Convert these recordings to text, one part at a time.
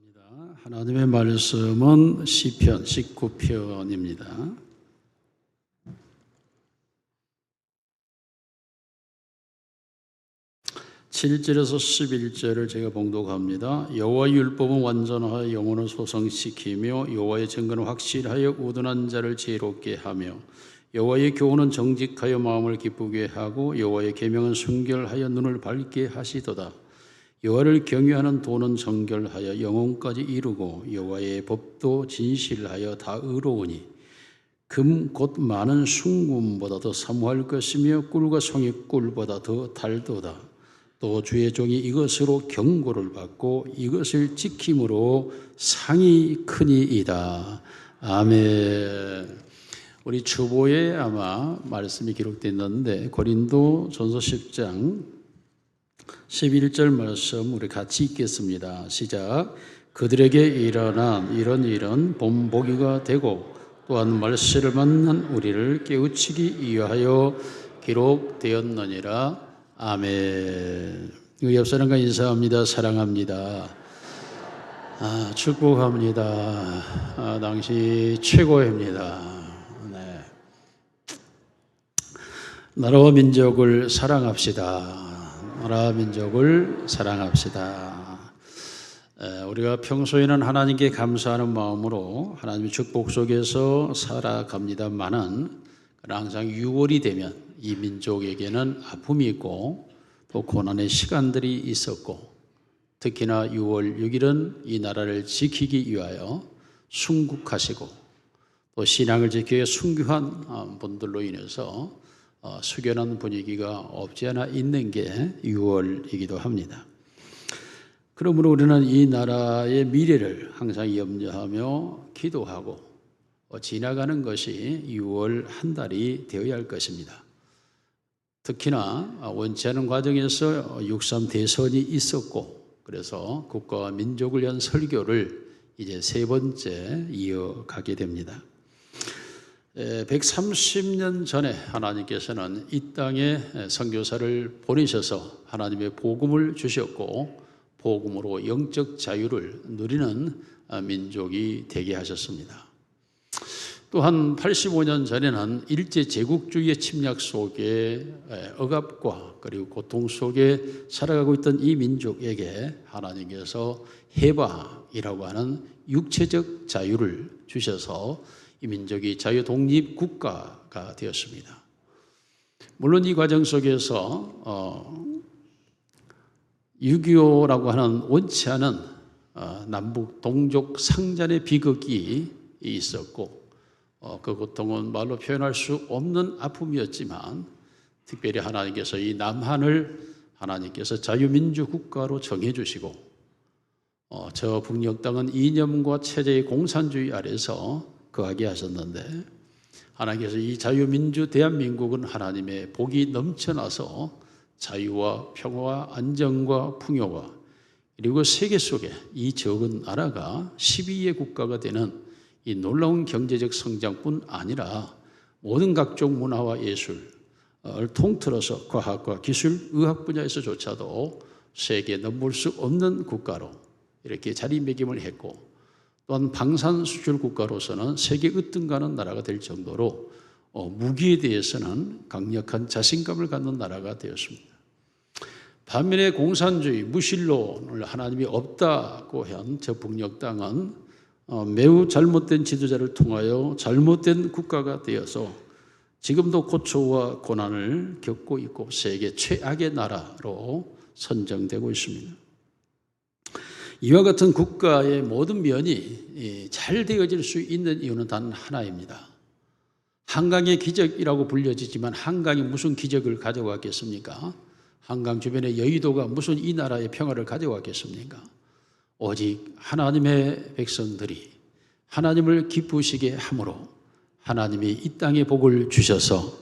감사합니다. 하나님의 말씀은 시편 19편입니다. 7절에서 11절을 제가 봉독합니다. 여호와의 율법은 완전하여 영혼을 소성시키며 여호와의 증거는 확실하여 우둔한 자를 지혜롭게 하며 여호와의 교훈은 정직하여 마음을 기쁘게 하고 여호와의 계명은 순결하여 눈을 밝게 하시도다. 여호와를 경외하는 도는 정결하여 영혼까지 이루고 여호와의 법도 진실하여 다 의로우니 금 곧 많은 순금보다 더 사모할 것이며 꿀과 송이 꿀보다 더 달도다. 또 주의 종이 이것으로 경고를 받고 이것을 지킴으로 상이 크니이다. 아멘. 우리 초보에 아마 말씀이 기록되어 있는데 고린도 전서 10장 11절 말씀 우리 같이 읽겠습니다. 시작. 그들에게 일어난 이런 일은 본보기가 되고 또한 말세를 만난 우리를 깨우치기 위하여 기록되었느니라. 아멘. 옆 사람과 인사합니다. 사랑합니다. 축복합니다. 당시 최고입니다. 네. 나라와 민족을 사랑합시다. 나라와 민족을 사랑합시다. 우리가 평소에는 하나님께 감사하는 마음으로 하나님의 축복 속에서 살아갑니다만은 항상 6월이 되면 이 민족에게는 아픔이 있고 또 고난의 시간들이 있었고 특히나 6월 6일은 이 나라를 지키기 위하여 순국하시고 또 신앙을 지키기 순교한 분들로 인해서 숙연한 분위기가 없지 않아 있는 게 6월이기도 합니다. 그러므로 우리는 이 나라의 미래를 항상 염려하며 기도하고 지나가는 것이 6월 한 달이 되어야 할 것입니다. 특히나 원치 않은 과정에서 6.3 대선이 있었고 그래서 국가와 민족을 위한 설교를 이제 세 번째 이어가게 됩니다. 130년 전에 하나님께서는 이 땅에 선교사를 보내셔서 하나님의 복음을 주셨고 복음으로 영적 자유를 누리는 민족이 되게 하셨습니다. 또한 85년 전에는 일제 제국주의의 침략 속에 억압과 그리고 고통 속에 살아가고 있던 이 민족에게 하나님께서 해방이라고 하는 육체적 자유를 주셔서 이 민족이 자유 독립 국가가 되었습니다. 물론 이 과정 속에서 6.25라고 하는 원치 않은 남북 동족 상잔의 비극이 있었고 그 고통은 말로 표현할 수 없는 아픔이었지만 특별히 하나님께서 이 남한을 하나님께서 자유민주 국가로 정해주시고 저 북녘 땅은 이념과 체제의 공산주의 아래서 거하게 하셨는데 하나님께서 이 자유민주 대한민국은 하나님의 복이 넘쳐나서 자유와 평화와 안정과 풍요와 그리고 세계 속에 이 적은 나라가 12의 국가가 되는 이 놀라운 경제적 성장뿐 아니라 모든 각종 문화와 예술을 통틀어서 과학과 기술, 의학 분야에서조차도 세계에 넘볼 수 없는 국가로 이렇게 자리매김을 했고 또한 방산 수출 국가로서는 세계 으뜸가는 나라가 될 정도로 무기에 대해서는 강력한 자신감을 갖는 나라가 되었습니다. 반면에 공산주의, 무신론을 하나님이 없다고 한 저 북녘 땅은 매우 잘못된 지도자를 통하여 잘못된 국가가 되어서 지금도 고초와 고난을 겪고 있고 세계 최악의 나라로 선정되고 있습니다. 이와 같은 국가의 모든 면이 잘 되어질 수 있는 이유는 단 하나입니다. 한강의 기적이라고 불려지지만 한강이 무슨 기적을 가져왔겠습니까? 한강 주변의 여의도가 무슨 이 나라의 평화를 가져왔겠습니까? 오직 하나님의 백성들이 하나님을 기쁘시게 함으로 하나님이 이 땅에 복을 주셔서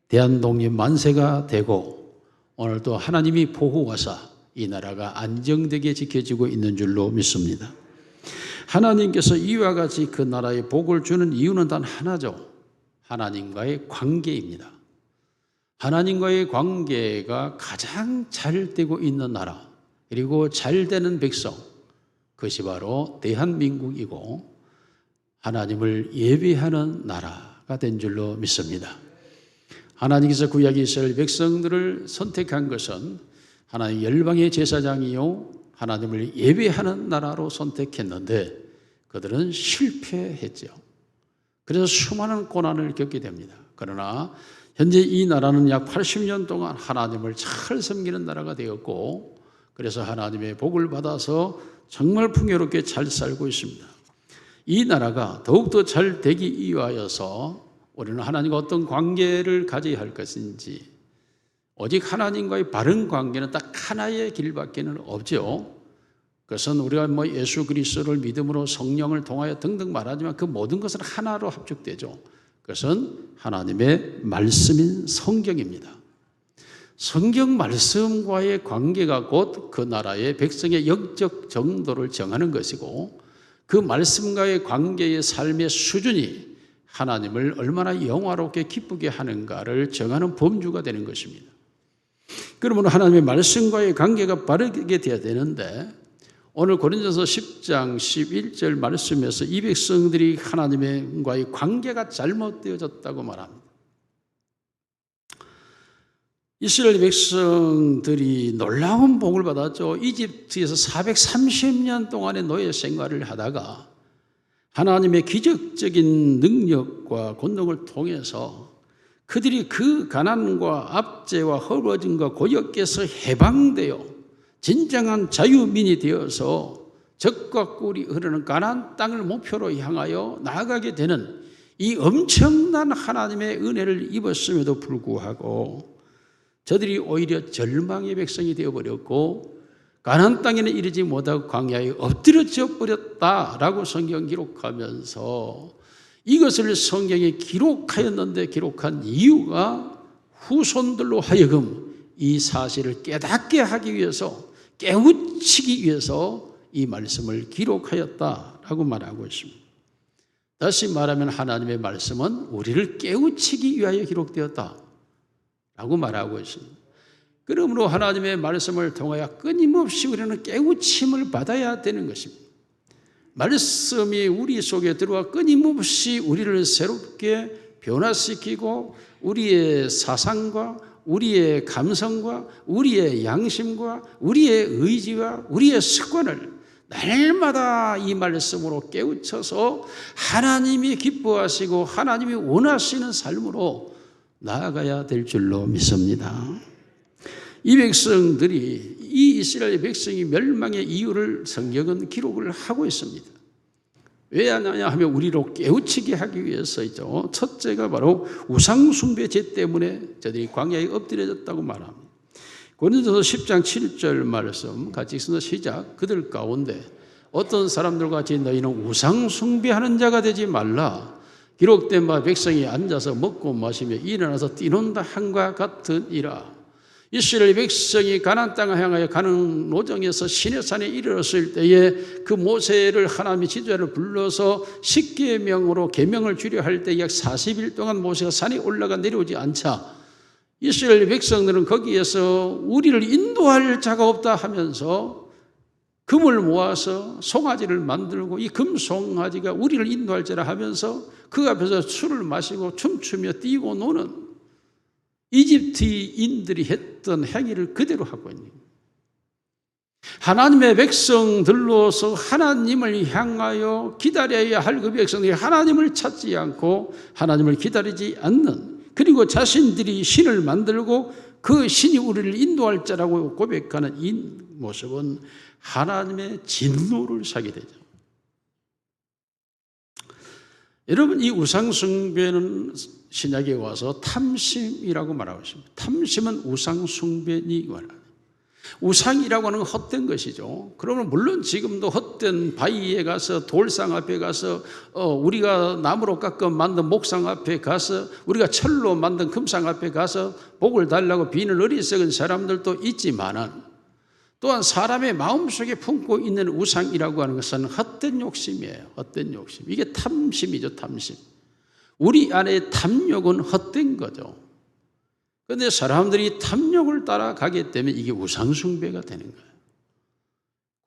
대한독립 만세가 되고 오늘도 하나님이 보호하사 이 나라가 안정되게 지켜지고 있는 줄로 믿습니다. 하나님께서 이와 같이 그 나라에 복을 주는 이유는 단 하나죠. 하나님과의 관계입니다. 하나님과의 관계가 가장 잘 되고 있는 나라 그리고 잘 되는 백성 그것이 바로 대한민국이고 하나님을 예배하는 나라가 된 줄로 믿습니다. 하나님께서 구약 이스라엘 백성들을 선택한 것은 하나님 열방의 제사장이요 하나님을 예배하는 나라로 선택했는데 그들은 실패했죠. 그래서 수많은 고난을 겪게 됩니다. 그러나 현재 이 나라는 약 80년 동안 하나님을 잘 섬기는 나라가 되었고 그래서 하나님의 복을 받아서 정말 풍요롭게 잘 살고 있습니다. 이 나라가 더욱더 잘 되기 위하여서 우리는 하나님과 어떤 관계를 가져야 할 것인지, 오직 하나님과의 바른 관계는 딱 하나의 길밖에는 없죠. 그것은 우리가 예수 그리스도를 믿음으로 성령을 통하여 등등 말하지만 그 모든 것은 하나로 합죽되죠. 그것은 하나님의 말씀인 성경입니다. 성경 말씀과의 관계가 곧 그 나라의 백성의 영적 정도를 정하는 것이고 그 말씀과의 관계의 삶의 수준이 하나님을 얼마나 영화롭게 기쁘게 하는가를 정하는 범주가 되는 것입니다. 그러면 하나님의 말씀과의 관계가 바르게 되어야 되는데 오늘 고린도서 10장 11절 말씀에서 이 백성들이 하나님과의 관계가 잘못되어졌다고 말합니다. 이스라엘 백성들이 놀라운 복을 받았죠. 이집트에서 430년 동안의 노예 생활을 하다가 하나님의 기적적인 능력과 권능을 통해서 그들이 그 가난과 압제와 허버짐과 고역에서 해방되어 진정한 자유민이 되어서 젖과 꿀이 흐르는 가나안 땅을 목표로 향하여 나아가게 되는 이 엄청난 하나님의 은혜를 입었음에도 불구하고 저들이 오히려 절망의 백성이 되어버렸고 가나안 땅에는 이르지 못하고 광야에 엎드려져 버렸다라고 성경 기록하면서 이것을 성경에 기록하였는데 기록한 이유가 후손들로 하여금 이 사실을 깨닫게 하기 위해서 깨우치기 위해서 이 말씀을 기록하였다라고 말하고 있습니다. 다시 말하면 하나님의 말씀은 우리를 깨우치기 위하여 기록되었다라고 말하고 있습니다. 그러므로 하나님의 말씀을 통하여 끊임없이 우리는 깨우침을 받아야 되는 것입니다. 말씀이 우리 속에 들어와 끊임없이 우리를 새롭게 변화시키고 우리의 사상과 우리의 감성과 우리의 양심과 우리의 의지와 우리의 습관을 날마다 이 말씀으로 깨우쳐서 하나님이 기뻐하시고 하나님이 원하시는 삶으로 나아가야 될 줄로 믿습니다. 이 백성들이 이 이스라엘 백성이 멸망의 이유를 성경은 기록을 하고 있습니다. 왜 하냐 하면 우리로 깨우치게 하기 위해서이죠. 첫째가 바로 우상숭배죄 때문에 저들이 광야에 엎드려졌다고 말합니다. 고린도서 10장 7절 말씀 같이 읽습니다. 시작. 그들 가운데 어떤 사람들과 같이 너희는 우상숭배하는 자가 되지 말라. 기록된 바 백성이 앉아서 먹고 마시며 일어나서 뛰논다 한과 같으니라. 이스라엘 백성이 가나안 땅을 향하여 가는 노정에서 시내산에 이르렀을 때에 그 모세를 하나님이 지도자를 불러서 십계명으로 계명을 주려 할 때 약 40일 동안 모세가 산에 올라가 내려오지 않자 이스라엘 백성들은 거기에서 우리를 인도할 자가 없다 하면서 금을 모아서 송아지를 만들고 이 금송아지가 우리를 인도할 자라 하면서 그 앞에서 술을 마시고 춤추며 뛰고 노는 이집트인들이 했던 행위를 그대로 하고 있는 거예요. 하나님의 백성들로서 하나님을 향하여 기다려야 할 그 백성들이 하나님을 찾지 않고 하나님을 기다리지 않는, 그리고 자신들이 신을 만들고 그 신이 우리를 인도할 자라고 고백하는 이 모습은 하나님의 진노를 사게 되죠. 여러분, 이 우상숭배는 신약에 와서 탐심이라고 말하고 있습니다. 탐심은 우상숭배니 말합니다. 우상이라고 하는 건 헛된 것이죠. 그러면 물론 지금도 헛된 바위에 가서 돌상 앞에 가서 우리가 나무로 깎아 만든 목상 앞에 가서 우리가 철로 만든 금상 앞에 가서 복을 달라고 비는 어리석은 사람들도 있지만은 또한 사람의 마음속에 품고 있는 우상이라고 하는 것은 헛된 욕심이에요. 헛된 욕심. 이게 탐심이죠. 탐심. 우리 안에 탐욕은 헛된 거죠. 그런데 사람들이 탐욕을 따라가기 때문에 이게 우상숭배가 되는 거예요.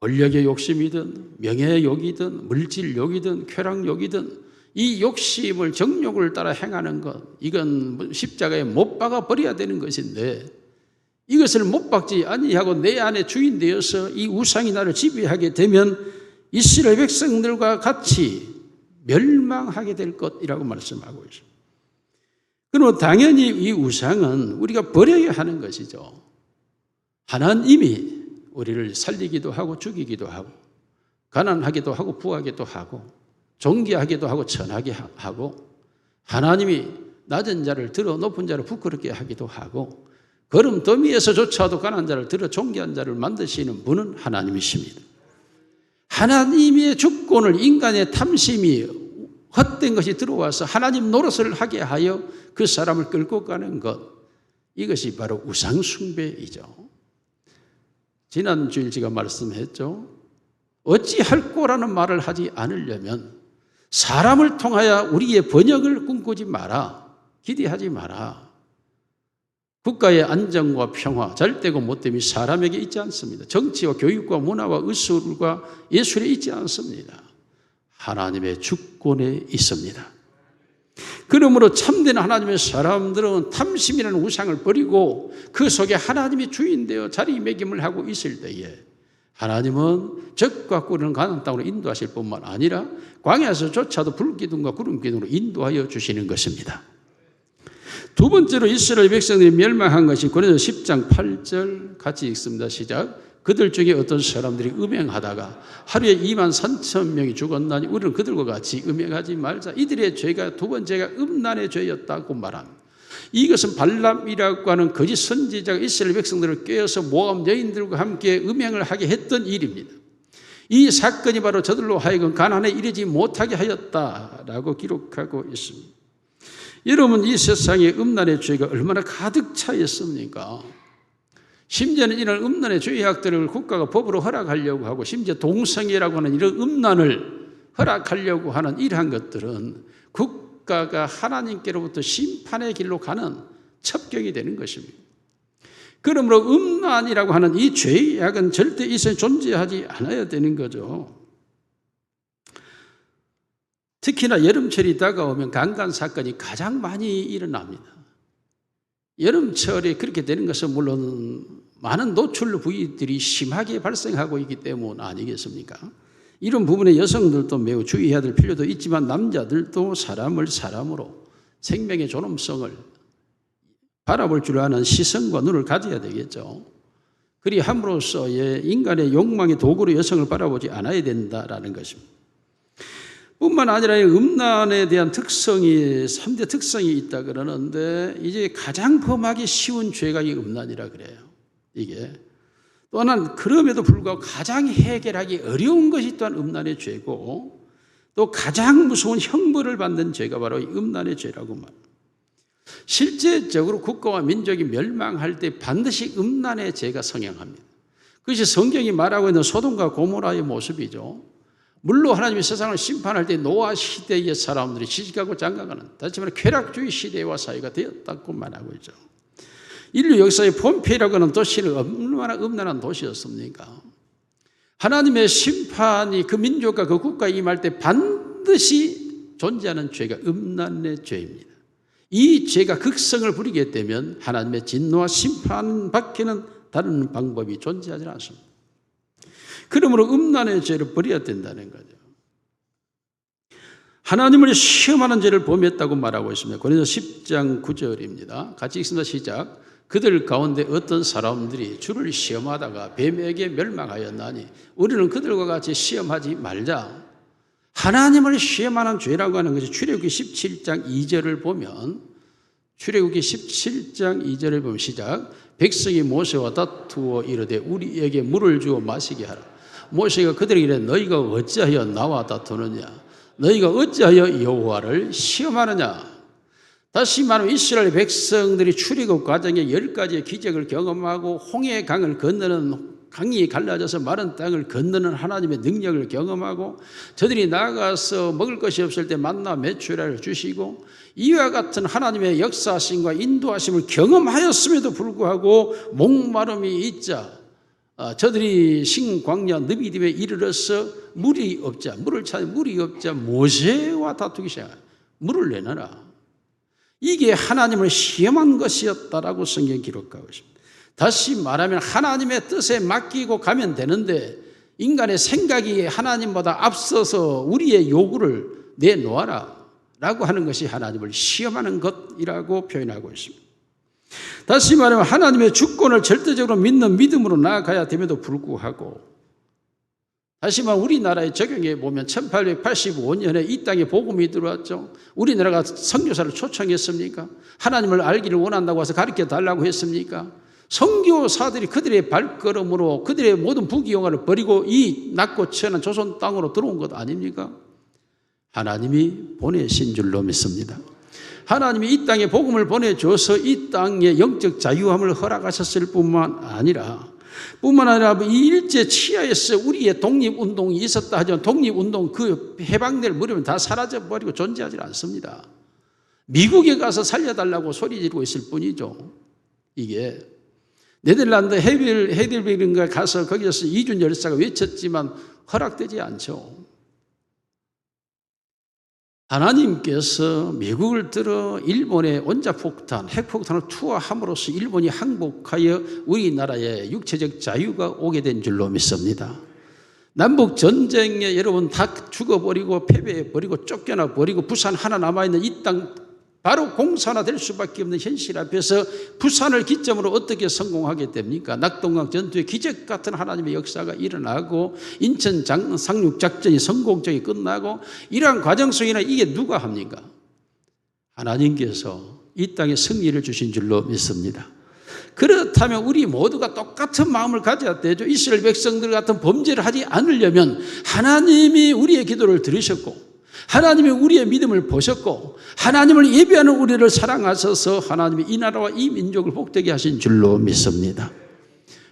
권력의 욕심이든 명예의 욕이든 물질 욕이든 쾌락 욕이든 이 욕심을 정욕을 따라 행하는 것, 이건 십자가에 못 박아 버려야 되는 것인데 이것을 못 박지 아니하고 내 안에 주인 되어서 이 우상이 나를 지배하게 되면 이스라엘 백성들과 같이 멸망하게 될 것이라고 말씀하고 있습니다. 그러면 당연히 이 우상은 우리가 버려야 하는 것이죠. 하나님이 우리를 살리기도 하고 죽이기도 하고 가난하기도 하고 부하기도 하고 존귀하기도 하고 천하게 하고 하나님이 낮은 자를 들어 높은 자를 부끄럽게 하기도 하고 거름더미에서조차도 가난한 자를 들어 존귀한 자를 만드시는 분은 하나님이십니다. 하나님의 주권을 인간의 탐심이 헛된 것이 들어와서 하나님 노릇을 하게 하여 그 사람을 끌고 가는 것, 이것이 바로 우상숭배이죠. 지난 주일 제가 말씀했죠. 어찌할 거라는 말을 하지 않으려면 사람을 통하여 우리의 번영을 꿈꾸지 마라. 기대하지 마라. 국가의 안정과 평화, 잘되고 못됨이 사람에게 있지 않습니다. 정치와 교육과 문화와 의술과 예술에 있지 않습니다. 하나님의 주권에 있습니다. 그러므로 참된 하나님의 사람들은 탐심이라는 우상을 버리고 그 속에 하나님이 주인되어 자리매김을 하고 있을 때에 하나님은 적과 꿀은 가나안 땅으로 인도하실 뿐만 아니라 광야에서조차도 불기둥과 구름기둥으로 인도하여 주시는 것입니다. 두 번째로 이스라엘 백성들이 멸망한 것이 고린도서 10장 8절 같이 읽습니다. 시작. 그들 중에 어떤 사람들이 음행하다가 하루에 23,000명이 죽었나니 우리는 그들과 같이 음행하지 말자. 이들의 죄가 두 번째가 음란의 죄였다고 말합니다. 이것은 발람이라고 하는 거짓 선지자가 이스라엘 백성들을 꾀어서 모압 여인들과 함께 음행을 하게 했던 일입니다. 이 사건이 바로 저들로 하여금 가나안에 이르지 못하게 하였다라고 기록하고 있습니다. 여러분, 이 세상에 음란의 죄가 얼마나 가득 차 있습니까? 심지어는 이런 음란의 죄악들을 국가가 법으로 허락하려고 하고 심지어 동성애라고 하는 이런 음란을 허락하려고 하는 이러한 것들은 국가가 하나님께로부터 심판의 길로 가는 첩경이 되는 것입니다. 그러므로 음란이라고 하는 이 죄악은 절대 이 세상에 존재하지 않아야 되는 거죠. 특히나 여름철이 다가오면 강간 사건이 가장 많이 일어납니다. 여름철에 그렇게 되는 것은 물론 많은 노출 부위들이 심하게 발생하고 있기 때문 아니겠습니까? 이런 부분에 여성들도 매우 주의해야 될 필요도 있지만 남자들도 사람을 사람으로 생명의 존엄성을 바라볼 줄 아는 시선과 눈을 가져야 되겠죠. 그리 함으로써의 인간의 욕망의 도구로 여성을 바라보지 않아야 된다라는 것입니다. 뿐만 아니라 음란에 대한 특성이 3대 특성이 있다 그러는데 이제 가장 범하기 쉬운 죄가 이 음란이라 그래요. 이게 또 하나는 그럼에도 불구하고 가장 해결하기 어려운 것이 또한 음란의 죄고 또 가장 무서운 형벌을 받는 죄가 바로 이 음란의 죄라고 말합니다. 실제적으로 국가와 민족이 멸망할 때 반드시 음란의 죄가 성행합니다. 그것이 성경이 말하고 있는 소돔과 고모라의 모습이죠. 물론 하나님이 세상을 심판할 때 노아 시대의 사람들이 시집가고 장가가는 다시 말해 쾌락주의 시대와 사회가 되었다고 말하고 있죠. 인류 역사의 폼페이라고 하는 도시는 얼마나 음란한 도시였습니까? 하나님의 심판이 그 민족과 그 국가에 임할 때 반드시 존재하는 죄가 음란의 죄입니다. 이 죄가 극성을 부리게 되면 하나님의 진노와 심판 밖에는 다른 방법이 존재하지 않습니다. 그러므로 음란의 죄를 버려야 된다는 거죠. 하나님을 시험하는 죄를 범했다고 말하고 있습니다. 고린도서 10장 9절입니다. 같이 읽습니다. 시작. 그들 가운데 어떤 사람들이 주를 시험하다가 뱀에게 멸망하였나니 우리는 그들과 같이 시험하지 말자. 하나님을 시험하는 죄라고 하는 것이 출애굽기 17장 2절을 보면 출애굽기 17장 2절을 보면 시작. 백성이 모세와 다투어 이르되 우리에게 물을 주어 마시게 하라. 모세가 그들에게 이르되 너희가 어찌하여 나와 다투느냐? 너희가 어찌하여 여호와를 시험하느냐? 다시 말하면 이스라엘 백성들이 출애굽 과정에 10가지의 기적을 경험하고 홍해의 강을 건너는 강이 갈라져서 마른 땅을 건너는 하나님의 능력을 경험하고 저들이 나가서 먹을 것이 없을 때 만나 메추라를 주시고 이와 같은 하나님의 역사하심과 인도하심을 경험하였음에도 불구하고 목마름이 있자 저들이 신광야 느비딤에 이르러서 물을 찾아 물이 없자 모세와 다투기 시작해요. 물을 내놔라. 이게 하나님을 시험한 것이었다라고 성경에 기록하고 있습니다. 다시 말하면 하나님의 뜻에 맡기고 가면 되는데 인간의 생각이 하나님보다 앞서서 우리의 요구를 내놓아라 라고 하는 것이 하나님을 시험하는 것이라고 표현하고 있습니다. 다시 말하면 하나님의 주권을 절대적으로 믿는 믿음으로 나아가야 됨에도 불구하고, 다시 말하면 우리나라에 적용해 보면 1885년에 이 땅에 복음이 들어왔죠. 우리나라가 선교사를 초청했습니까? 하나님을 알기를 원한다고 해서 가르쳐 달라고 했습니까? 선교사들이 그들의 발걸음으로 그들의 모든 부귀영화를 버리고 이 낮고 천한 조선 땅으로 들어온 것 아닙니까? 하나님이 보내신 줄로 믿습니다. 하나님이 이 땅에 복음을 보내줘서 이 땅에 영적 자유함을 허락하셨을 뿐만 아니라 이 일제 치하에서 우리의 독립운동이 있었다 하지만 독립운동 그 해방될 무렵은 다 사라져버리고 존재하지 않습니다. 미국에 가서 살려달라고 소리 지르고 있을 뿐이죠. 이게 네덜란드 헤이델베르크에 가서 거기서 이준 열사가 외쳤지만 허락되지 않죠. 하나님께서 미국을 들어 일본의 원자폭탄, 핵폭탄을 투하함으로써 일본이 항복하여 우리나라에 육체적 자유가 오게 된 줄로 믿습니다. 남북전쟁에 여러분 다 죽어버리고 패배해버리고 쫓겨나버리고 부산 하나 남아있는 이 땅 바로 공산화될 수밖에 없는 현실 앞에서 부산을 기점으로 어떻게 성공하게 됩니까? 낙동강 전투의 기적 같은 하나님의 역사가 일어나고 인천 상륙작전이 성공적이 끝나고 이러한 과정 속에는 이게 누가 합니까? 하나님께서 이 땅에 승리를 주신 줄로 믿습니다. 그렇다면 우리 모두가 똑같은 마음을 가져야 되죠. 이스라엘 백성들 같은 범죄를 하지 않으려면 하나님이 우리의 기도를 들으셨고 하나님이 우리의 믿음을 보셨고 하나님을 예배하는 우리를 사랑하셔서 하나님이 이 나라와 이 민족을 복되게 하신 줄로 믿습니다.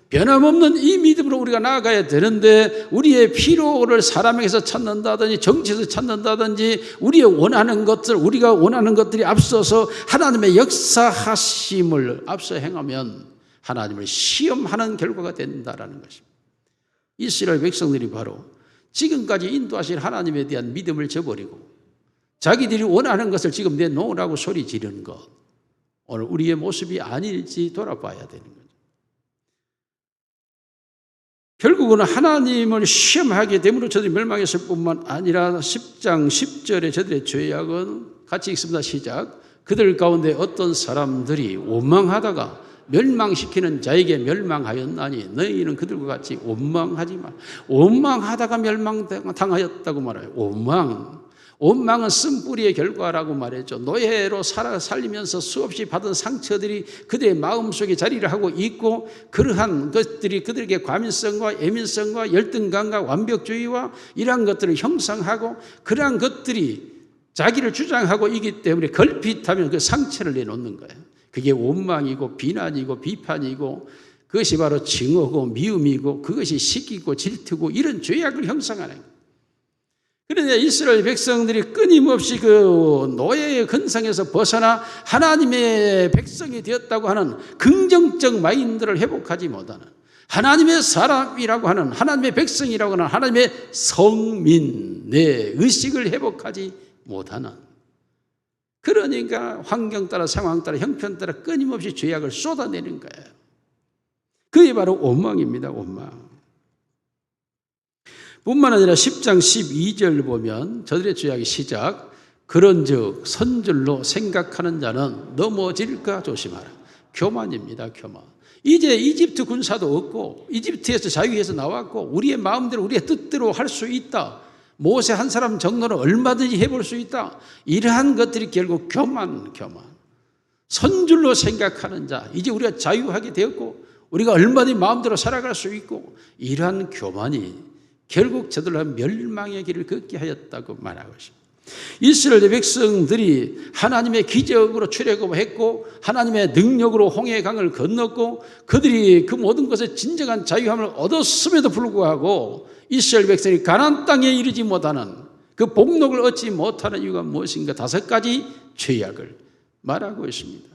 변함없는 이 믿음으로 우리가 나아가야 되는데 우리의 필요를 사람에게서 찾는다든지 정치에서 찾는다든지 우리가 원하는 것들이 앞서서 하나님의 역사하심을 앞서 행하면 하나님을 시험하는 결과가 된다라는 것입니다. 이스라엘 백성들이 바로 지금까지 인도하신 하나님에 대한 믿음을 저버리고 자기들이 원하는 것을 지금 내놓으라고 소리 지르는 것, 오늘 우리의 모습이 아닐지 돌아봐야 되는 거죠. 결국은 하나님을 시험하게 됨으로 저들이 멸망했을 뿐만 아니라 10장 10절에 저들의 죄악은 같이 읽습니다. 시작. 그들 가운데 어떤 사람들이 원망하다가 멸망시키는 자에게 멸망하였나니 너희는 그들과 같이 원망하지 마라. 원망하다가 멸망당하였다고 말해요. 원망은 쓴뿌리의 결과라고 말했죠. 노예로 살리면서 수없이 받은 상처들이 그들의 마음속에 자리를 하고 있고 그러한 것들이 그들에게 과민성과 예민성과 열등감과 완벽주의와 이러한 것들을 형성하고 그러한 것들이 자기를 주장하고 있기 때문에 걸핏하면 그 상처를 내놓는 거예요. 그게 원망이고 비난이고 비판이고 그것이 바로 증오고 미움이고 그것이 시기고 질투고 이런 죄악을 형성하는 거예요. 그런데 이스라엘 백성들이 끊임없이 그 노예의 근성에서 벗어나 하나님의 백성이 되었다고 하는 긍정적 마인드를 회복하지 못하는 하나님의 사람이라고 하는 하나님의 백성이라고 하는 하나님의 성민의 의식을 회복하지 못하는, 그러니까 환경 따라 상황 따라 형편 따라 끊임없이 죄악을 쏟아내는 거예요. 그게 바로 원망입니다. 원망. 뿐만 아니라 10장 12절 보면 저들의 죄악이 시작. 그런즉 선줄로 생각하는 자는 넘어질까 조심하라. 교만입니다. 교만. 이제 이집트 군사도 없고 이집트에서 자유해서 나왔고 우리의 마음대로 우리의 뜻대로 할 수 있다. 모세 한 사람 정도는 얼마든지 해볼 수 있다. 이러한 것들이 결국 교만. 선줄로 생각하는 자. 이제 우리가 자유하게 되었고 우리가 얼마든지 마음대로 살아갈 수 있고 이러한 교만이 결국 저들로 멸망의 길을 걷게 하였다고 말하고 있습니다. 이스라엘 백성들이 하나님의 기적으로 출애굽했고 하나님의 능력으로 홍해의 강을 건넜고 그들이 그 모든 것에 진정한 자유함을 얻었음에도 불구하고 이스라엘 백성이 가나안 땅에 이르지 못하는 그 복록을 얻지 못하는 이유가 무엇인가 5가지 죄악을 말하고 있습니다.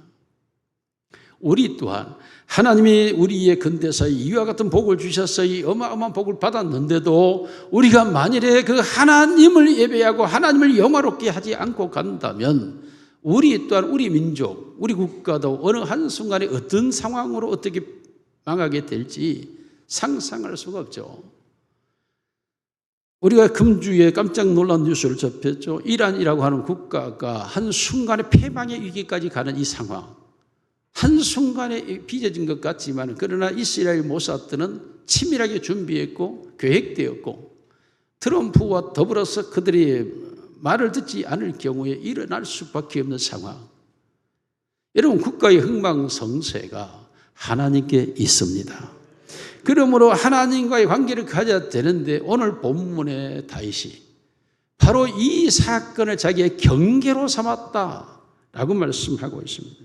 우리 또한 하나님이 우리의 근대사에 이와 같은 복을 주셔서 이 어마어마한 복을 받았는데도 우리가 만일에 그 하나님을 예배하고 하나님을 영화롭게 하지 않고 간다면 우리 또한 우리 민족, 우리 국가도 어느 한순간에 어떤 상황으로 어떻게 망하게 될지 상상할 수가 없죠. 우리가 금주에 깜짝 놀란 뉴스를 접했죠. 이란이라고 하는 국가가 한순간에 패망의 위기까지 가는 이 상황, 한순간에 빚어진 것 같지만 그러나 이스라엘 모사드는 치밀하게 준비했고 계획되었고 트럼프와 더불어서 그들이 말을 듣지 않을 경우에 일어날 수밖에 없는 상황. 여러분, 국가의 흥망성쇠가 하나님께 있습니다. 그러므로 하나님과의 관계를 가져야 되는데 오늘 본문의 다윗이 바로 이 사건을 자기의 경계로 삼았다라고 말씀하고 있습니다.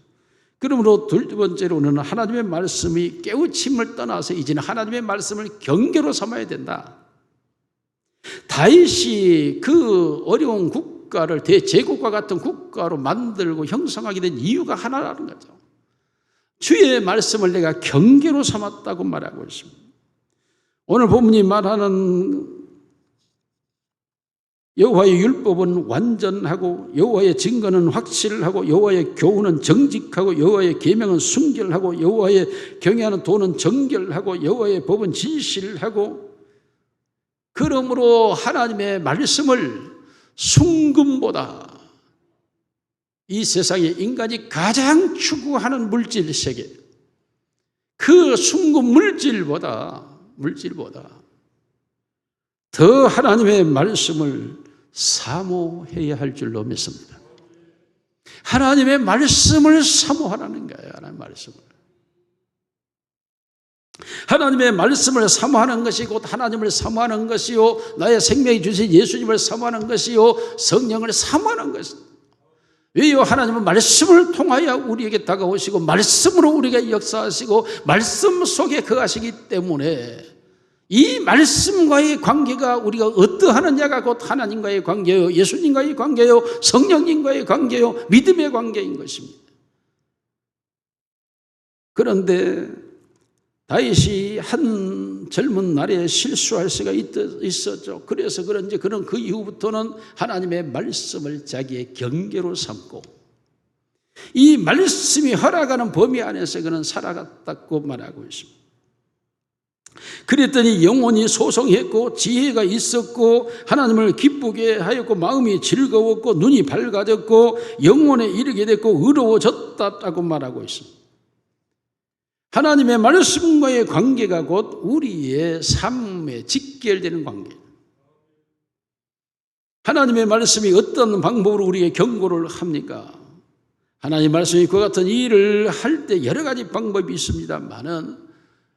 그러므로 두 번째로는 하나님의 말씀이 깨우침을 떠나서 이제는 하나님의 말씀을 경계로 삼아야 된다. 다윗이 그 어려운 국가를 대제국과 같은 국가로 만들고 형성하게 된 이유가 하나라는 거죠. 주의 말씀을 내가 경계로 삼았다고 말하고 있습니다. 오늘 본문이 말하는 여호와의 율법은 완전하고 여호와의 증거는 확실하고 여호와의 교훈은 정직하고 여호와의 계명은 순결하고 여호와의 경외하는 도는 정결하고 여호와의 법은 진실하고, 그러므로 하나님의 말씀을 순금보다 이 세상에 인간이 가장 추구하는 물질 세계, 그 순금 물질보다 더 하나님의 말씀을 사모해야 할 줄로 믿습니다. 하나님의 말씀을 사모하라는 거예요. 하나님의 말씀을 사모하는 것이 곧 하나님을 사모하는 것이요, 나의 생명이 주신 예수님을 사모하는 것이요, 성령을 사모하는 것입니다. 왜요? 하나님은 말씀을 통하여 우리에게 다가오시고 말씀으로 우리가 역사하시고 말씀 속에 거하시기 때문에 이 말씀과의 관계가 우리가 어떠하느냐가 곧 하나님과의 관계요, 예수님과의 관계요, 성령님과의 관계요, 믿음의 관계인 것입니다. 그런데 다윗이 한 젊은 날에 실수할 수가 있었죠. 그래서 그런지 그는 그 이후부터는 하나님의 말씀을 자기의 경계로 삼고 이 말씀이 허락하는 범위 안에서 그는 살아갔다고 말하고 있습니다. 그랬더니 영혼이 소성했고 지혜가 있었고 하나님을 기쁘게 하였고 마음이 즐거웠고 눈이 밝아졌고 영혼에 이르게 됐고 의로워졌다고 말하고 있습니다. 하나님의 말씀과의 관계가 곧 우리의 삶에 직결되는 관계. 하나님의 말씀이 어떤 방법으로 우리에게 경고를 합니까? 하나님의 말씀이 그와 같은 일을 할 때 여러 가지 방법이 있습니다만은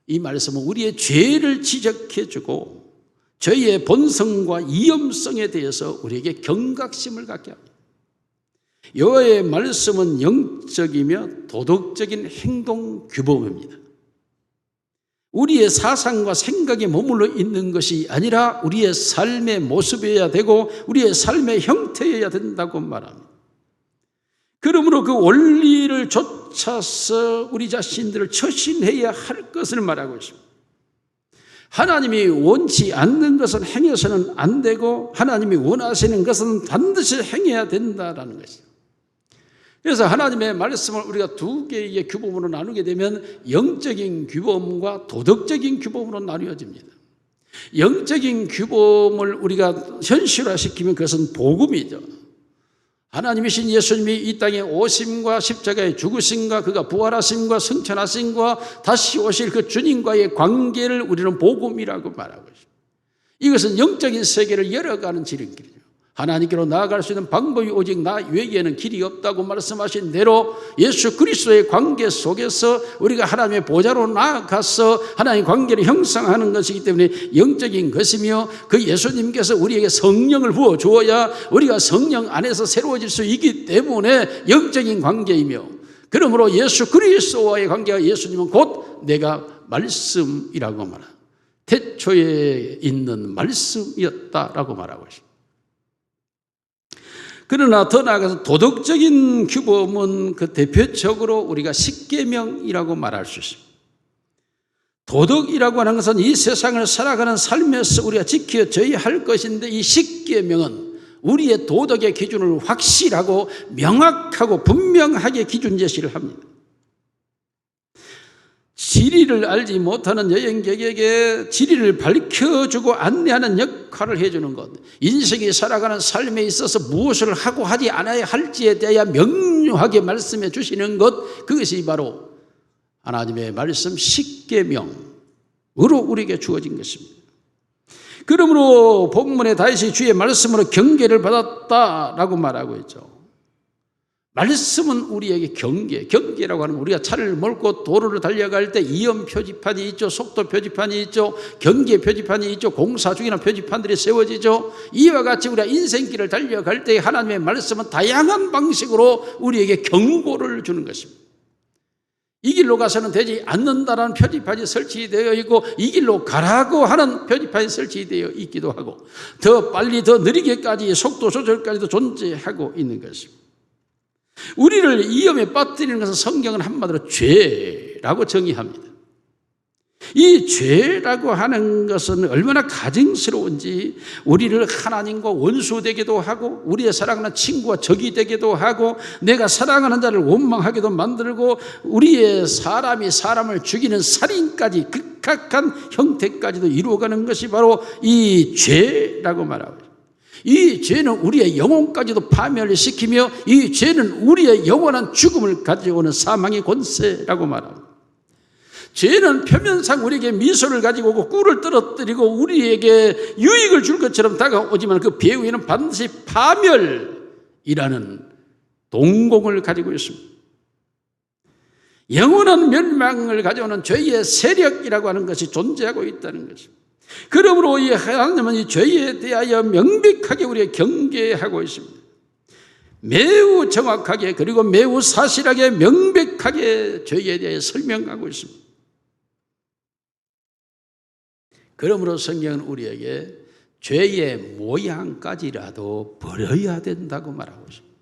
이 말씀은 우리의 죄를 지적해주고 저희의 본성과 위험성에 대해서 우리에게 경각심을 갖게 합니다. 여호와의 말씀은 영적이며 도덕적인 행동 규범입니다. 우리의 사상과 생각에 머물러 있는 것이 아니라 우리의 삶의 모습이어야 되고 우리의 삶의 형태여야 된다고 말합니다. 그러므로 그 원리를 쫓아서 우리 자신들을 처신해야 할 것을 말하고 있습니다. 하나님이 원치 않는 것은 행해서는 안 되고 하나님이 원하시는 것은 반드시 행해야 된다라는 것이죠. 그래서 하나님의 말씀을 우리가 두 개의 규범으로 나누게 되면 영적인 규범과 도덕적인 규범으로 나뉘어집니다. 영적인 규범을 우리가 현실화시키면 그것은 복음이죠. 하나님이신 예수님이 이 땅에 오심과 십자가의 죽으심과 그가 부활하심과 승천하심과 다시 오실 그 주님과의 관계를 우리는 복음이라고 말하고 있습니다. 이것은 영적인 세계를 열어가는 지름길이죠. 하나님께로 나아갈 수 있는 방법이 오직 나 외에는 길이 없다고 말씀하신 대로 예수 그리스도의 관계 속에서 우리가 하나님의 보좌로 나아가서 하나님의 관계를 형성하는 것이기 때문에 영적인 것이며, 그 예수님께서 우리에게 성령을 부어주어야 우리가 성령 안에서 새로워질 수 있기 때문에 영적인 관계이며, 그러므로 예수 그리스도와의 관계가 예수님은 곧 내가 말씀이라고 말합니다. 태초에 있는 말씀이었다라고 말하고 있습니다. 그러나 더 나아가서 도덕적인 규범은 그 대표적으로 우리가 십계명이라고 말할 수 있습니다. 도덕이라고 하는 것은 이 세상을 살아가는 삶에서 우리가 지켜져야 할 것인데, 이 십계명은 우리의 도덕의 기준을 확실하고 명확하고 분명하게 기준 제시를 합니다. 진리를 알지 못하는 여행객에게 진리를 밝혀주고 안내하는 역할을 해주는 것, 인생이 살아가는 삶에 있어서 무엇을 하고 하지 않아야 할지에 대하여 명료하게 말씀해 주시는 것, 그것이 바로 하나님의 말씀 십계명으로 우리에게 주어진 것입니다. 그러므로 본문에 다윗이 주의 말씀으로 경계를 받았다라고 말하고 있죠. 말씀은 우리에게 경계라고 하는, 우리가 차를 몰고 도로를 달려갈 때 이연 표지판이 있죠, 속도 표지판이 있죠, 경계 표지판이 있죠, 공사 중이나 표지판들이 세워지죠. 이와 같이 우리가 인생길을 달려갈 때 하나님의 말씀은 다양한 방식으로 우리에게 경고를 주는 것입니다. 이 길로 가서는 되지 않는다라는 표지판이 설치되어 있고, 이 길로 가라고 하는 표지판이 설치되어 있기도 하고, 더 빨리 더 느리게까지 속도 조절까지도 존재하고 있는 것입니다. 우리를 위험에 빠뜨리는 것은 성경은 한마디로 죄라고 정의합니다. 이 죄라고 하는 것은 얼마나 가증스러운지, 우리를 하나님과 원수되기도 하고, 우리의 사랑하는 친구와 적이 되기도 하고, 내가 사랑하는 자를 원망하게도 만들고, 우리의 사람이 사람을 죽이는 살인까지, 극악한 형태까지도 이루어가는 것이 바로 이 죄라고 말하고, 이 죄는 우리의 영혼까지도 파멸시키며, 이 죄는 우리의 영원한 죽음을 가져오는 사망의 권세라고 말합니다. 죄는 표면상 우리에게 미소를 가지고 오고 꿀을 떨어뜨리고 우리에게 유익을 줄 것처럼 다가오지만, 그 배후에는 반드시 파멸이라는 동공을 가지고 있습니다. 영원한 멸망을 가져오는 죄의 세력이라고 하는 것이 존재하고 있다는 것입니다. 그러므로 이 하나님은 이 죄에 대하여 명백하게 우리에게 경계하고 있습니다. 매우 정확하게, 그리고 매우 사실하게 명백하게 죄에 대해 설명하고 있습니다. 그러므로 성경은 우리에게 죄의 모양까지라도 버려야 된다고 말하고 있습니다.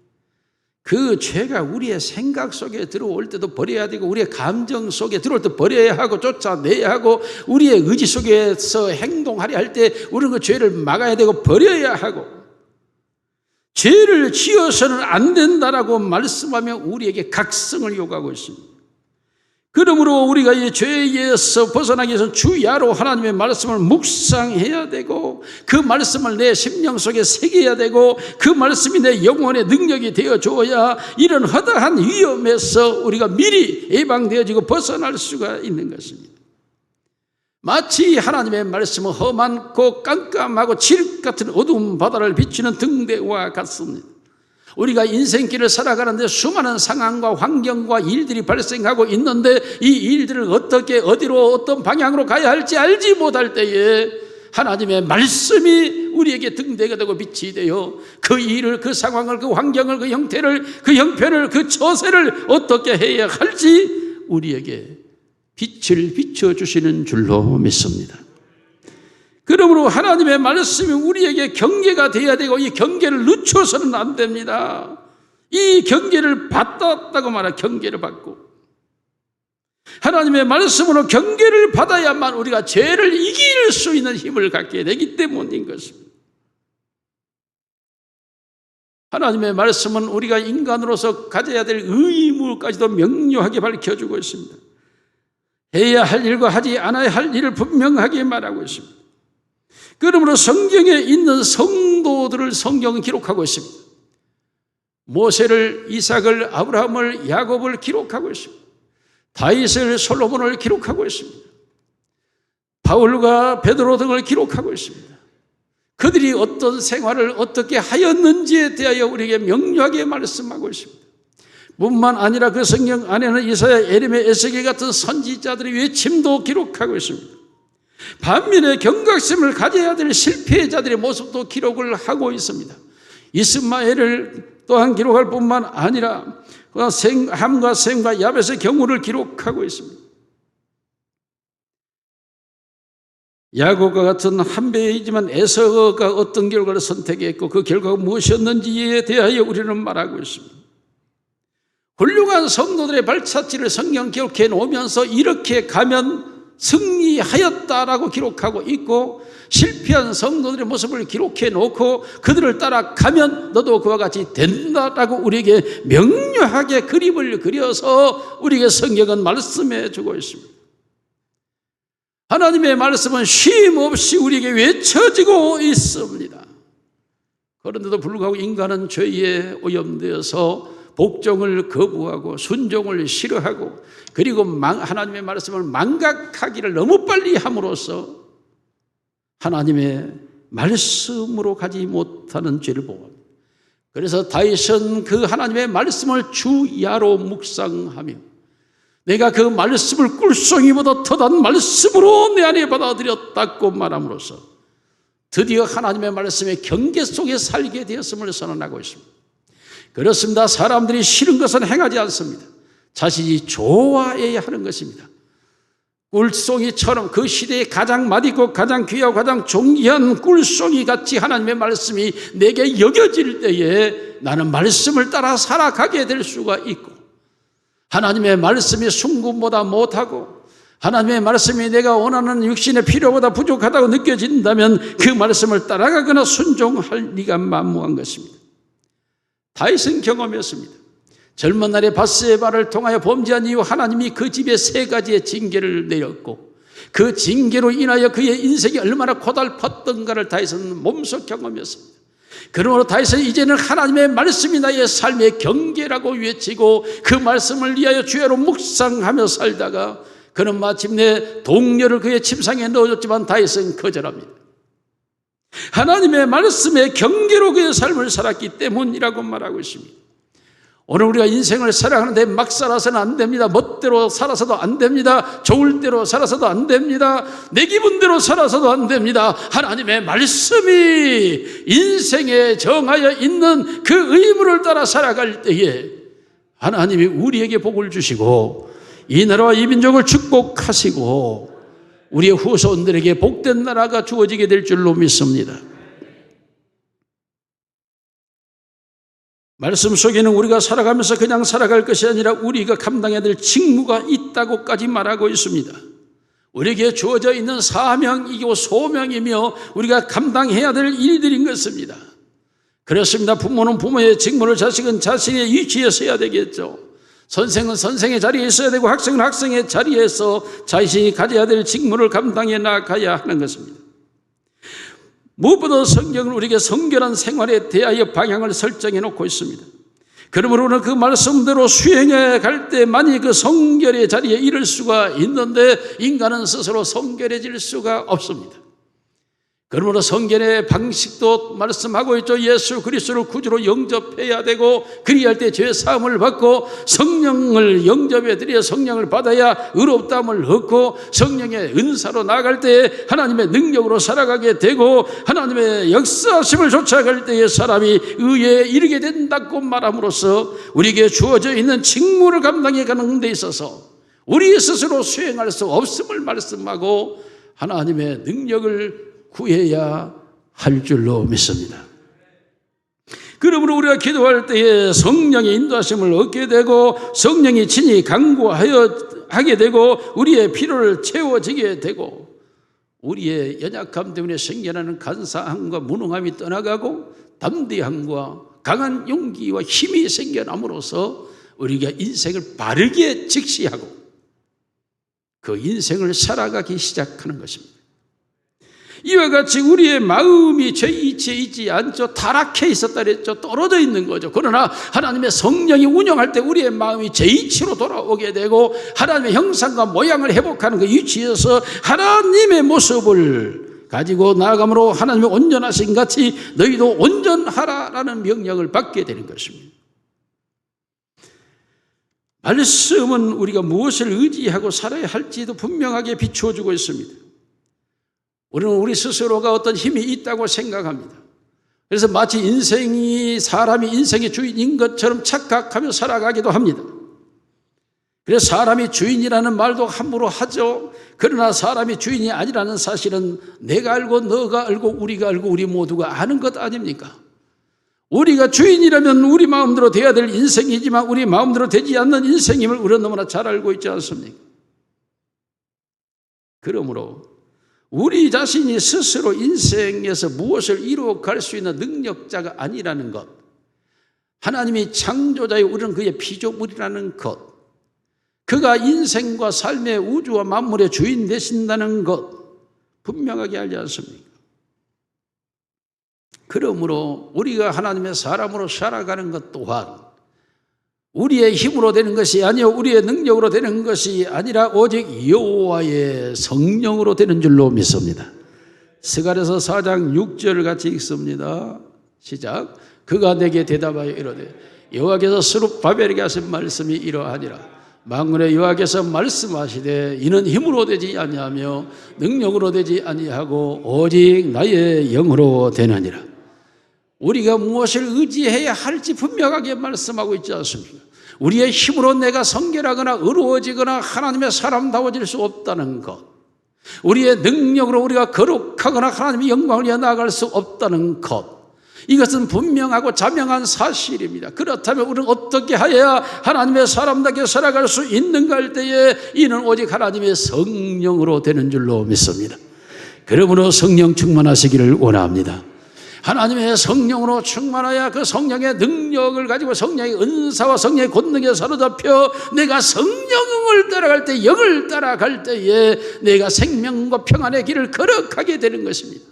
그 죄가 우리의 생각 속에 들어올 때도 버려야 되고, 우리의 감정 속에 들어올 때 버려야 하고, 쫓아내야 하고, 우리의 의지 속에서 행동하려 할 때 우리는 그 죄를 막아야 되고 버려야 하고, 죄를 지어서는 안 된다라고 말씀하며 우리에게 각성을 요구하고 있습니다. 그러므로 우리가 이 죄에서 벗어나기 위해서 주야로 하나님의 말씀을 묵상해야 되고, 그 말씀을 내 심령 속에 새겨야 되고, 그 말씀이 내 영혼의 능력이 되어줘야 이런 허다한 위험에서 우리가 미리 예방되어지고 벗어날 수가 있는 것입니다. 마치 하나님의 말씀은 험한고 깜깜하고 칠흑 같은 어두운 바다를 비추는 등대와 같습니다. 우리가 인생길을 살아가는데 수많은 상황과 환경과 일들이 발생하고 있는데, 이 일들을 어떻게, 어디로, 어떤 방향으로 가야 할지 알지 못할 때에 하나님의 말씀이 우리에게 등대가 되고 빛이 되어 그 일을, 그 상황을, 그 환경을, 그 형태를, 그 형편을, 그 처세를 어떻게 해야 할지 우리에게 빛을 비춰주시는 줄로 믿습니다. 그러므로 하나님의 말씀이 우리에게 경계가 되어야 되고, 이 경계를 늦춰서는 안 됩니다. 이 경계를 받았다고 말하, 경계를 받고 하나님의 말씀으로 경계를 받아야만 우리가 죄를 이길 수 있는 힘을 갖게 되기 때문인 것입니다. 하나님의 말씀은 우리가 인간으로서 가져야 될 의무까지도 명료하게 밝혀주고 있습니다. 해야 할 일과 하지 않아야 할 일을 분명하게 말하고 있습니다. 그러므로 성경에 있는 성도들을 성경은 기록하고 있습니다. 모세를, 이삭을, 아브라함을, 야곱을 기록하고 있습니다. 다윗을, 솔로몬을 기록하고 있습니다. 바울과 베드로 등을 기록하고 있습니다. 그들이 어떤 생활을 어떻게 하였는지에 대하여 우리에게 명료하게 말씀하고 있습니다. 뿐만 아니라 그 성경 안에는 이사야, 예레미야, 에스겔 같은 선지자들의 외침도 기록하고 있습니다. 반면에 경각심을 가져야 될 실패자들의 모습도 기록을 하고 있습니다. 이스마엘을 또한 기록할 뿐만 아니라 함과 셈과 야벳의 경우를 기록하고 있습니다. 야곱과 같은 한배이지만 에서가 어떤 결과를 선택했고 그 결과가 무엇이었는지에 대하여 우리는 말하고 있습니다. 훌륭한 성도들의 발자취를 성경 기록해 놓으면서 이렇게 가면 승리하였다라고 기록하고 있고, 실패한 성도들의 모습을 기록해 놓고 그들을 따라가면 너도 그와 같이 된다라고 우리에게 명료하게 그림을 그려서 우리에게 성경은 말씀해 주고 있습니다. 하나님의 말씀은 쉼 없이 우리에게 외쳐지고 있습니다. 그런데도 불구하고 인간은 죄에 오염되어서 복종을 거부하고 순종을 싫어하고, 그리고 하나님의 말씀을 망각하기를 너무 빨리 함으로써 하나님의 말씀으로 가지 못하는 죄를 보호합니다. 그래서 다윗은 그 하나님의 말씀을 주야로 묵상하며 내가 그 말씀을 꿀송이보다 더단 말씀으로 내 안에 받아들였다고 말함으로써 드디어 하나님의 말씀의 경계 속에 살게 되었음을 선언하고 있습니다. 그렇습니다. 사람들이 싫은 것은 행하지 않습니다. 자신이 좋아해야 하는 것입니다. 꿀송이처럼 그 시대에 가장 맛있고 가장 귀하고 가장 존귀한 꿀송이 같이 하나님의 말씀이 내게 여겨질 때에 나는 말씀을 따라 살아가게 될 수가 있고, 하나님의 말씀이 순금보다 못하고 하나님의 말씀이 내가 원하는 육신의 필요보다 부족하다고 느껴진다면 그 말씀을 따라가거나 순종할 리가 만무한 것입니다. 다윗은 경험했습니다. 젊은 날에 밧세바를 통하여 범죄한 이후 하나님이 그 집에 3가지의 징계를 내렸고, 그 징계로 인하여 그의 인생이 얼마나 고달팠던가를 다윗은 몸소 경험했습니다. 그러므로 다윗은 이제는 하나님의 말씀이 나의 삶의 경계라고 외치고 그 말씀을 위하여 주야로 묵상하며 살다가 그는 마침내 동료를 그의 침상에 넣어줬지만 다윗은 거절합니다. 하나님의 말씀의 경계로 그의 삶을 살았기 때문이라고 말하고 있습니다. 오늘 우리가 인생을 살아가는데 막 살아서는 안 됩니다. 멋대로 살아서도 안 됩니다. 좋을 대로 살아서도 안 됩니다. 내 기분대로 살아서도 안 됩니다. 하나님의 말씀이 인생에 정하여 있는 그 의무를 따라 살아갈 때에 하나님이 우리에게 복을 주시고 이 나라와 이 민족을 축복하시고 우리의 후손들에게 복된 나라가 주어지게 될 줄로 믿습니다. 말씀 속에는 우리가 살아가면서 그냥 살아갈 것이 아니라 우리가 감당해야 될 직무가 있다고까지 말하고 있습니다. 우리에게 주어져 있는 사명이고 소명이며 우리가 감당해야 될 일들인 것입니다. 그렇습니다. 부모는 부모의 직무를, 자식은 자식의 위치에 서야 되겠죠. 선생은 선생의 자리에 있어야 되고 학생은 학생의 자리에서 자신이 가져야 될 직무를 감당해 나가야 하는 것입니다. 무엇보다 성경은 우리에게 성결한 생활에 대하여 방향을 설정해 놓고 있습니다. 그러므로 우리는 그 말씀대로 수행해 갈 때만이 그 성결의 자리에 이를 수가 있는데 인간은 스스로 성결해질 수가 없습니다. 그러므로 성결의 방식도 말씀하고 있죠. 예수 그리스도를 구주로 영접해야 되고 그리할 때 죄 사함을 받고 성령을 영접해 드려 성령을 받아야 의롭다함을 얻고 성령의 은사로 나아갈 때 하나님의 능력으로 살아가게 되고 하나님의 역사심을 쫓아갈 때에 사람이 의에 이르게 된다고 말함으로써 우리에게 주어져 있는 직무를 감당해 가는 데 있어서 우리 스스로 수행할 수 없음을 말씀하고 하나님의 능력을 구해야 할 줄로 믿습니다. 그러므로 우리가 기도할 때에 성령의 인도하심을 얻게 되고 성령이 친히 강구하여 하게 되고 우리의 필요를 채워지게 되고 우리의 연약함 때문에 생겨나는 간사함과 무능함이 떠나가고 담대함과 강한 용기와 힘이 생겨남으로써 우리가 인생을 바르게 직시하고 그 인생을 살아가기 시작하는 것입니다. 이와 같이 우리의 마음이 제 이치에 있지 않죠. 타락해 있었다 그랬죠. 떨어져 있는 거죠. 그러나 하나님의 성령이 운영할 때 우리의 마음이 제 이치로 돌아오게 되고 하나님의 형상과 모양을 회복하는 그 위치에서 하나님의 모습을 가지고 나아감으로 하나님의 온전하신 같이 너희도 온전하라라는 명령을 받게 되는 것입니다. 말씀은 우리가 무엇을 의지하고 살아야 할지도 분명하게 비추어주고 있습니다. 우리는 우리 스스로가 어떤 힘이 있다고 생각합니다. 그래서 마치 사람이 인생의 주인인 것처럼 착각하며 살아가기도 합니다. 그래서 사람이 주인이라는 말도 함부로 하죠. 그러나 사람이 주인이 아니라는 사실은 내가 알고 너가 알고 우리가 알고 우리 모두가 아는 것 아닙니까? 우리가 주인이라면 우리 마음대로 돼야 될 인생이지만 우리 마음대로 되지 않는 인생임을 우리는 너무나 잘 알고 있지 않습니까? 그러므로 우리 자신이 스스로 인생에서 무엇을 이루어갈 수 있는 능력자가 아니라는 것, 하나님이 창조자요 우리는 그의 피조물이라는 것, 그가 인생과 삶의 우주와 만물의 주인 되신다는 것 분명하게 알지 않습니까? 그러므로 우리가 하나님의 사람으로 살아가는 것 또한 우리의 힘으로 되는 것이 아니요 우리의 능력으로 되는 것이 아니라 오직 여호와의 성령으로 되는 줄로 믿습니다. 스가랴서 4장 6절을 같이 읽습니다. 시작. 그가 내게 대답하여 이르되 여호와께서 스룹바벨에게 하신 말씀이 이러하니라. 만군의 여호와께서 말씀하시되 이는 힘으로 되지 아니하며 능력으로 되지 아니하고 오직 나의 영으로 되느니라. 우리가 무엇을 의지해야 할지 분명하게 말씀하고 있지 않습니까? 우리의 힘으로 내가 성결하거나 의로워지거나 하나님의 사람다워질 수 없다는 것, 우리의 능력으로 우리가 거룩하거나 하나님의 영광을 위해 나아갈 수 없다는 것, 이것은 분명하고 자명한 사실입니다. 그렇다면 우리는 어떻게 하여야 하나님의 사람답게 살아갈 수 있는가 할 때에 이는 오직 하나님의 성령으로 되는 줄로 믿습니다. 그러므로 성령 충만하시기를 원합니다. 하나님의 성령으로 충만하여 그 성령의 능력을 가지고 성령의 은사와 성령의 권능에 사로잡혀 내가 성령을 따라갈 때, 영을 따라갈 때에 내가 생명과 평안의 길을 걸어가게 되는 것입니다.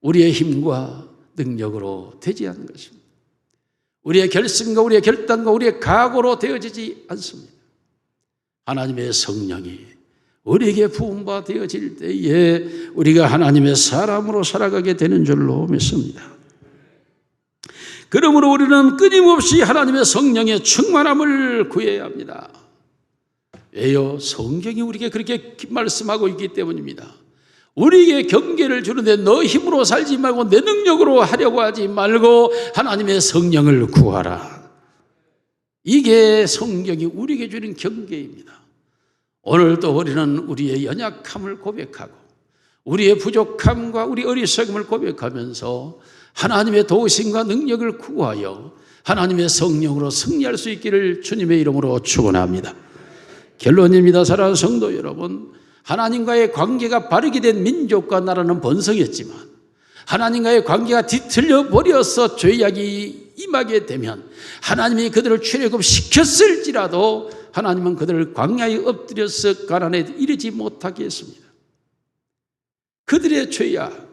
우리의 힘과 능력으로 되지 않는 것입니다. 우리의 결심과 우리의 결단과 우리의 각오로 되어지지 않습니다. 하나님의 성령이 우리에게 부음바 되어질 때에 우리가 하나님의 사람으로 살아가게 되는 줄로 믿습니다. 그러므로 우리는 끊임없이 하나님의 성령의 충만함을 구해야 합니다. 왜요? 성경이 우리에게 그렇게 말씀하고 있기 때문입니다. 우리에게 경계를 주는데 너 힘으로 살지 말고 내 능력으로 하려고 하지 말고 하나님의 성령을 구하라. 이게 성경이 우리에게 주는 경계입니다. 오늘도 우리는 우리의 연약함을 고백하고 우리의 부족함과 우리 어리석음을 고백하면서 하나님의 도우심과 능력을 구하여 하나님의 성령으로 승리할 수 있기를 주님의 이름으로 축원합니다. 결론입니다. 사랑하는 성도 여러분, 하나님과의 관계가 바르게 된 민족과 나라는 번성했지만 하나님과의 관계가 뒤틀려 버려서 죄악이 임하게 되면 하나님이 그들을 출애굽시켰을지라도 하나님은 그들을 광야에 엎드려서 가나안에 이르지 못하게 했습니다. 그들의 죄악,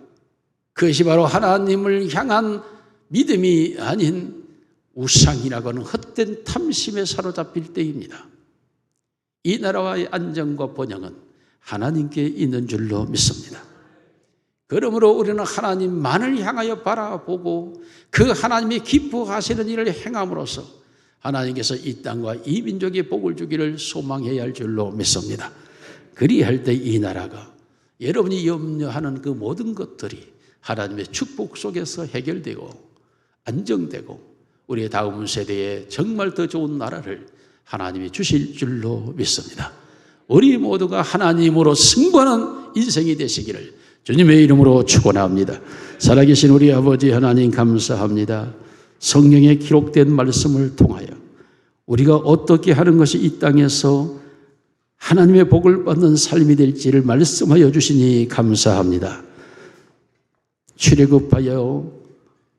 그것이 바로 하나님을 향한 믿음이 아닌 우상이라고 하는 헛된 탐심에 사로잡힐 때입니다. 이 나라와의 안정과 번영은 하나님께 있는 줄로 믿습니다. 그러므로 우리는 하나님만을 향하여 바라보고 그 하나님이 기뻐하시는 일을 행함으로써 하나님께서 이 땅과 이 민족에 복을 주기를 소망해야 할 줄로 믿습니다. 그리할 때 이 나라가 여러분이 염려하는 그 모든 것들이 하나님의 축복 속에서 해결되고 안정되고 우리의 다음 세대에 정말 더 좋은 나라를 하나님이 주실 줄로 믿습니다. 우리 모두가 하나님으로 승부하는 인생이 되시기를 주님의 이름으로 축원합니다. 살아계신 우리 아버지 하나님 감사합니다. 성경에 기록된 말씀을 통하여 우리가 어떻게 하는 것이 이 땅에서 하나님의 복을 받는 삶이 될지를 말씀하여 주시니 감사합니다. 출애굽하여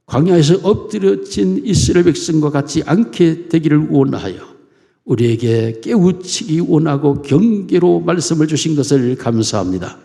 광야에서 엎드려진 이스라엘 백성과 같이 않게 되기를 원하여 우리에게 깨우치기 원하고 경계로 말씀을 주신 것을 감사합니다.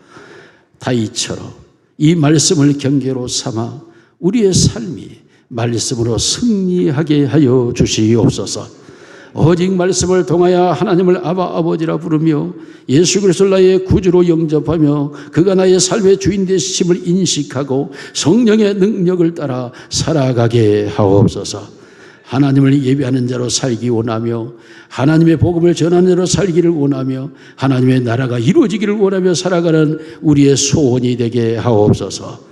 다윗처럼 이 말씀을 경계로 삼아 우리의 삶이 말씀으로 승리하게 하여 주시옵소서. 오직 말씀을 통하여 하나님을 아바 아버지라 부르며 예수 그리스도를 나의 구주로 영접하며 그가 나의 삶의 주인 되심을 인식하고 성령의 능력을 따라 살아가게 하옵소서. 하나님을 예배하는 자로 살기 원하며 하나님의 복음을 전하는 자로 살기를 원하며 하나님의 나라가 이루어지기를 원하며 살아가는 우리의 소원이 되게 하옵소서.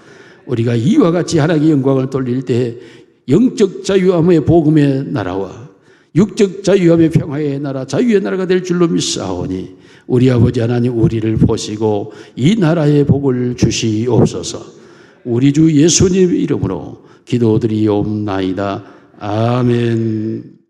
우리가 이와 같이 하나님의 영광을 돌릴 때 영적 자유함의 복음의 나라와 육적 자유함의 평화의 나라, 자유의 나라가 될 줄로 믿사오니 우리 아버지 하나님 우리를 보시고 이 나라의 복을 주시옵소서. 우리 주 예수님 이름으로 기도드리옵나이다. 아멘.